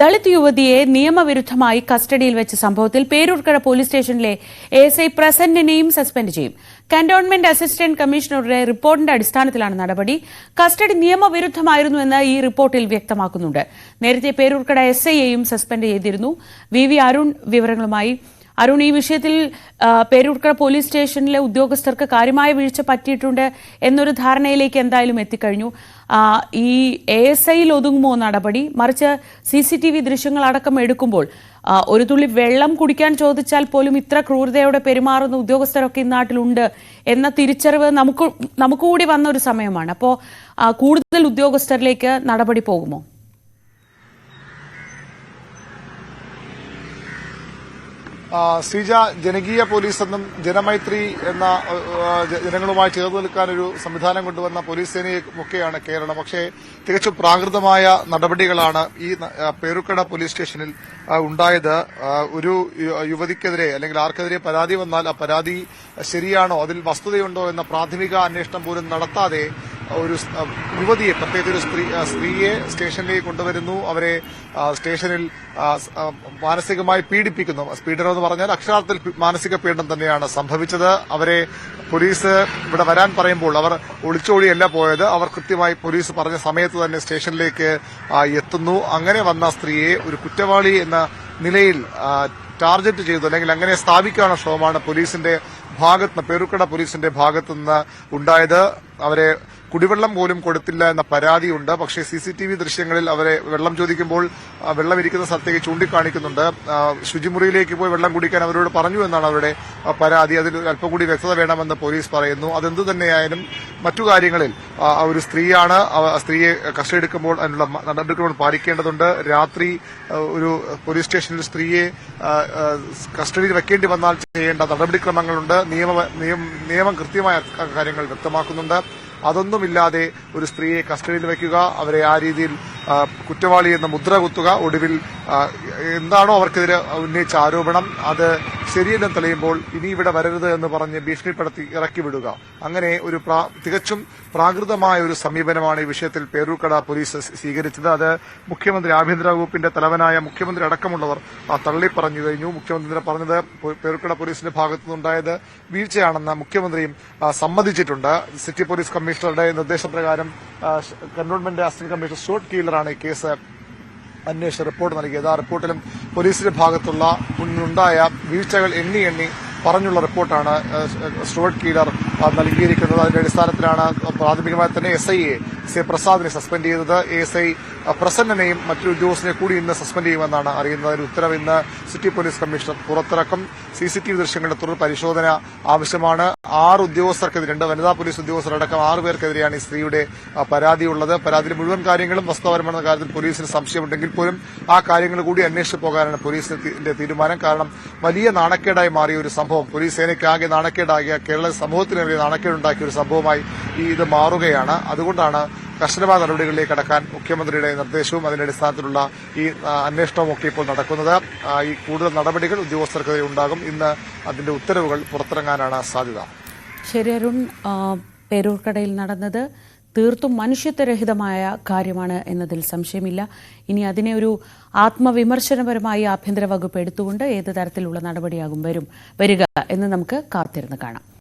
ദളിത് യുവതിയെ നിയമവിരുദ്ധമായി കസ്റ്റഡിയിൽ വെച്ച സംഭവത്തിൽ പേരൂർക്കട പോലീസ് സ്റ്റേഷനിലെ എഎസ്ഐ പ്രസന്റിനെയും സസ്പെൻഡ് ചെയ്യും. കന്റോൺമെന്റ് അസിസ്റ്റന്റ് കമ്മീഷണറുടെ റിപ്പോർട്ടിന്റെ അടിസ്ഥാനത്തിലാണ് നടപടി. കസ്റ്റഡി നിയമവിരുദ്ധമായിരുന്നുവെന്ന് ഈ റിപ്പോർട്ടിൽ വ്യക്തമാക്കുന്നുണ്ട്. നേരത്തെ പേരൂർക്കട എസ്ഐയെയും സസ്പെൻഡ് ചെയ്തിരുന്നു. വി അരുൺ വിവരങ്ങളുമായി. അരുൺ, ഈ വിഷയത്തിൽ പേരൂർക്കട പോലീസ് സ്റ്റേഷനിലെ ഉദ്യോഗസ്ഥർക്ക് കാര്യമായ വീഴ്ച പറ്റിയിട്ടുണ്ട് എന്നൊരു ധാരണയിലേക്ക് എന്തായാലും എത്തിക്കഴിഞ്ഞു. ഈ എഎസ്ഐയിൽ ഒതുങ്ങുമോ നടപടി? മറിച്ച് CCTV ദൃശ്യങ്ങൾ അടക്കം എടുക്കുമ്പോൾ ഒരു തുള്ളി വെള്ളം കുടിക്കാൻ ചോദിച്ചാൽ പോലും ഇത്ര ക്രൂരതയോടെ പെരുമാറുന്ന ഉദ്യോഗസ്ഥരൊക്കെ ഈ നാട്ടിലുണ്ട് എന്ന തിരിച്ചറിവ് നമുക്ക് കൂടി വന്ന ഒരു സമയമാണ്. അപ്പോൾ കൂടുതൽ ഉദ്യോഗസ്ഥരിലേക്ക് നടപടി പോകുമോ? ശ്രീജ, ജനകീയ പോലീസ് എന്നും ജനമൈത്രി എന്ന ജനങ്ങളുമായി ചേർന്ന് നിൽക്കാൻ ഒരു സംവിധാനം കൊണ്ടുവന്ന പോലീസ് സേനയൊക്കെയാണ് കേരളം. പക്ഷേ തികച്ചും പ്രാകൃതമായ നടപടികളാണ് ഈ പേരുക്കട പോലീസ് സ്റ്റേഷനിൽ ഉണ്ടായത്. ഒരു യുവതിക്കെതിരെ അല്ലെങ്കിൽ ആർക്കെതിരെ പരാതി വന്നാൽ ആ പരാതി ശരിയാണോ, അതിൽ വസ്തുതയുണ്ടോ എന്ന പ്രാഥമിക അന്വേഷണം പോലും നടത്താതെ ഒരു യുവതിയെ, പ്രത്യേകിച്ച് ഒരു സ്ത്രീയെ സ്റ്റേഷനിലേക്ക് കൊണ്ടുവരുന്നു. അവരെ സ്റ്റേഷനിൽ മാനസികമായി പീഡിപ്പിക്കുന്നു. പീഡനം എന്ന് പറഞ്ഞാൽ അക്ഷരാർത്ഥത്തിൽ മാനസിക പീഡനം തന്നെയാണ് സംഭവിച്ചത്. അവരെ പോലീസ് ഇവിടെ വരാൻ പറയുമ്പോൾ അവർ ഒളിച്ചോടിയല്ല പോയത്. അവർ കൃത്യമായി പോലീസ് പറഞ്ഞ സമയത്ത് തന്നെ സ്റ്റേഷനിലേക്ക് എത്തുന്നു. അങ്ങനെ വന്ന സ്ത്രീയെ ഒരു കുറ്റവാളി എന്ന നിലയിൽ ടാർഗറ്റ് ചെയ്തു, അല്ലെങ്കിൽ അങ്ങനെ സ്ഥാപിക്കാനുള്ള ശ്രമമാണ് പോലീസിന്റെ ഭാഗത്ത്, പേരുക്കട പോലീസിന്റെ ഭാഗത്തുനിന്ന് ഉണ്ടായത്. അവരെ കുടിവെള്ളം പോലും കൊടുത്തില്ല എന്ന പരാതിയുണ്ട്. പക്ഷേ CCTV ദൃശ്യങ്ങളിൽ അവരെ വെള്ളം ചോദിക്കുമ്പോൾ വെള്ളം ഇരിക്കുന്ന സ്ഥലത്തേക്ക് ചൂണ്ടിക്കാണിക്കുന്നുണ്ട്. ശുചിമുറിയിലേക്ക് പോയി വെള്ളം കുടിക്കാൻ അവരോട് പറഞ്ഞു എന്നാണ് അവരുടെ പരാതി. അതിൽ അല്പം കൂടി വ്യക്തത വേണമെന്ന് പോലീസ് പറയുന്നു. അതെന്തു തന്നെയായാലും മറ്റു കാര്യങ്ങളിൽ ഒരു സ്ത്രീയാണ്, സ്ത്രീയെ കസ്റ്റഡി എടുക്കുമ്പോൾ അതിനുള്ള നടപടിക്രമങ്ങൾ പാലിക്കേണ്ടതുണ്ട്. രാത്രി ഒരു പോലീസ് സ്റ്റേഷനിൽ സ്ത്രീയെ കസ്റ്റഡിയിൽ വെക്കേണ്ടി വന്നാൽ ചെയ്യേണ്ട നടപടിക്രമങ്ങളുണ്ട്. നിയമം കൃത്യമായ കാര്യങ്ങൾ വ്യക്തമാക്കുന്നുണ്ട്. അതൊന്നുമില്ലാതെ ഒരു സ്ത്രീയെ കസ്റ്റഡിയിൽ വയ്ക്കുക, അവരെ ആ രീതിയിൽ കുറ്റവാളി എന്ന മുദ്ര കുത്തുക, ഒടുവിൽ എന്താണോ അവർക്കെതിരെ ഉന്നയിച്ച ആരോപണം അത് ശരിയെന്ന് തെളിയുമ്പോൾ ഇനി ഇവിടെ വരരുത് എന്ന് പറഞ്ഞ് ഭീഷണിപ്പെടുത്തി ഇറക്കി വിടുക, അങ്ങനെ ഒരു തികച്ചും പ്രാകൃതമായ ഒരു സമീപനമാണ് ഈ വിഷയത്തിൽ പേരൂർക്കട പോലീസ് സ്വീകരിച്ചത്. അത് മുഖ്യമന്ത്രി, ആഭ്യന്തര വകുപ്പിന്റെ തലവനായ മുഖ്യമന്ത്രി അടക്കമുള്ളവർ തള്ളിപ്പറഞ്ഞു കഴിഞ്ഞു. മുഖ്യമന്ത്രി പറഞ്ഞത് പേരൂർക്കട പോലീസിന്റെ ഭാഗത്തുനിന്നുണ്ടായത് വീഴ്ചയാണെന്ന് മുഖ്യമന്ത്രിയും സമ്മതിച്ചിട്ടുണ്ട്. സിറ്റി പോലീസ് കമ്മീഷണറുടെ നിർദ്ദേശപ്രകാരം കന്റോൺമെന്റ് അസിസ്റ്റന്റ് കമ്മീഷണർ സ്റ്റോട്ട് കീലറാണ് ഈ കേസ് അന്വേഷണ റിപ്പോർട്ട് നൽകിയത്. ആ റിപ്പോർട്ടിലും പോലീസിന്റെ ഭാഗത്തുള്ള ഉണ്ടായ വീഴ്ചകൾ എണ്ണി പറഞ്ഞുള്ള റിപ്പോർട്ടാണ് സ്റ്റുവർട്ട് കീലർ നൽകിയിരിക്കുന്നത്. അതിന്റെ അടിസ്ഥാനത്തിലാണ് പ്രാഥമികമായി തന്നെ SI പ്രസാദിനെ സസ്പെൻഡ് ചെയ്തത്. ASI പ്രസന്നനെയും മറ്റൊരു ഉദ്യോഗസ്ഥനെ കൂടി ഇന്ന് സസ്പെൻഡ് ചെയ്യുമെന്നാണ് അറിയുന്നത്. അതിന് ഉത്തരവ് ഇന്ന് സിറ്റി പോലീസ് കമ്മീഷണർ പുറത്തിറക്കും. CCTV ദൃശ്യങ്ങളുടെ തുടർ പരിശോധന ആവശ്യമാണ്. 6 ഉദ്യോഗസ്ഥർക്കെതിരെ, 2 വനിതാ പോലീസ് ഉദ്യോഗസ്ഥരടക്കം 6 പേർക്കെതിരെയാണ് ഈ സ്ത്രീയുടെ പരാതിയുള്ളത്. പരാതിയിൽ മുഴുവൻ കാര്യങ്ങളും വസ്തുതാപരമെന്ന കാര്യത്തിൽ പോലീസിന് സംശയമുണ്ടെങ്കിൽ പോലും ആ കാര്യങ്ങൾ കൂടി അന്വേഷിച്ചു പോകാനാണ് പോലീസിന്റെ തീരുമാനം. കാരണം വലിയ നാണക്കേടായി മാറിയ ഒരു സംഭവം, പോലീസ് സേനയ്ക്കാകെ നാണക്കേടാകിയ, കേരള സമൂഹത്തിന് നാണക്കേടുണ്ടാക്കിയ ഒരു സംഭവമായി ഇത് മാറുകയാണ്. അതുകൊണ്ടാണ് കർശനമായ നടപടികളിലേക്ക് കടക്കാൻ മുഖ്യമന്ത്രിയുടെ നിർദ്ദേശവും അതിന്റെ അടിസ്ഥാനത്തിലുള്ള ഈ അന്വേഷണവും ഒക്കെ ഇപ്പോൾ നടക്കുന്നത്. ഈ കൂടുതൽ നടപടികൾ ഉദ്യോഗസ്ഥർക്കെതിരെ ഉണ്ടാകും. ഇന്ന് അതിന്റെ ഉത്തരവുകൾ പുറത്തിറങ്ങാനാണ് സാധ്യത. ശരി അരുൺ, പേരൂർക്കടയിൽ നടന്നത് തീർത്തും മനുഷ്യത്വരഹിതമായ കാര്യമാണ് എന്നതിൽ സംശയമില്ല. ഇനി അതിനെ ഒരു ആത്മവിമർശനപരമായി ആഭ്യന്തര വകുപ്പ് എടുത്തുകൊണ്ട് ഏത് തരത്തിലുള്ള നടപടിയാകും വരിക എന്ന് നമുക്ക് കാത്തിരുന്ന് കാണാം.